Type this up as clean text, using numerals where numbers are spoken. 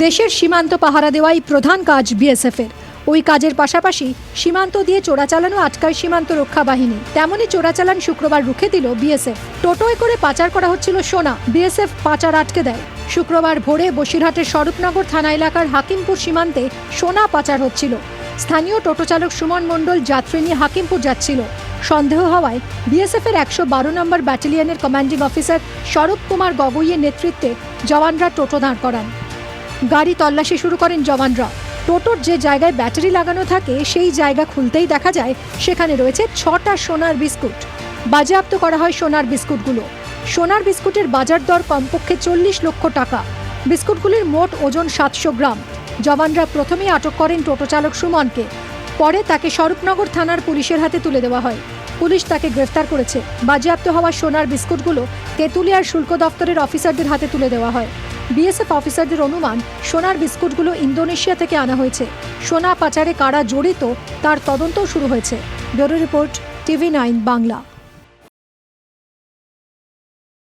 দেশের সীমান্ত পাহারা দেওয়াই প্রধান কাজ বিএসএফের। ওই কাজের পাশাপাশি সীমান্ত দিয়ে চোরাচালানও আটকায় সীমান্ত রক্ষা বাহিনী। তেমনই চোরাচালান শুক্রবার রুখে দিল বিএসএফ। টোটোয় করে পাচার করা হচ্ছিল সোনা, বিএসএফ পাচার আটকে দেয়। শুক্রবার ভোরে বসিরহাটের স্বরূপনগর থানা এলাকার হাকিমপুর সীমান্তে সোনা পাচার হচ্ছিল। স্থানীয় টোটো চালক সুমন মণ্ডল যাত্রী নিয়ে হাকিমপুর যাচ্ছিল। সন্দেহ হওয়ায় বিএসএফের ১১২ নম্বর ব্যাটালিয়নের কমান্ডিং অফিসার স্বরূপ কুমার গগৈয়ের নেতৃত্বে জওয়ানরা টোটো দাঁড় করান। গাড়ি তল্লাশি শুরু করেন জওয়ানরা। টোটোর যে জায়গায় ব্যাটারি লাগানো থাকে সেই জায়গা খুলতেই দেখা যায় সেখানে রয়েছে ৬টা সোনার বিস্কুট। বাজেয়াপ্ত করা হয় সোনার বিস্কুটগুলো। সোনার বিস্কুটের বাজার দর কমপক্ষে ৪০ লক্ষ টাকা। বিস্কুটগুলির মোট ওজন ৭০০ গ্রাম। জওয়ানরা প্রথমেই আটক করেন টোটো চালক সুমনকে। পরে তাকে স্বরূপনগর থানার পুলিশের হাতে তুলে দেওয়া হয়। পুলিশ তাকে গ্রেফতার করেছে। বাজেয়াপ্ত হওয়া সোনার বিস্কুটগুলো তেঁতুলিয়ার শুল্ক দপ্তরের অফিসারদের হাতে তুলে দেওয়া হয়। বিএসএফ অফিসারদের অনুমান সোনার বিস্কুটগুলো ইন্দোনেশিয়া থেকে আনা হয়েছে। সোনা পাচারে কারা জড়িত তার তদন্তও শুরু হয়েছে। Bureau report, TV9 Bangla.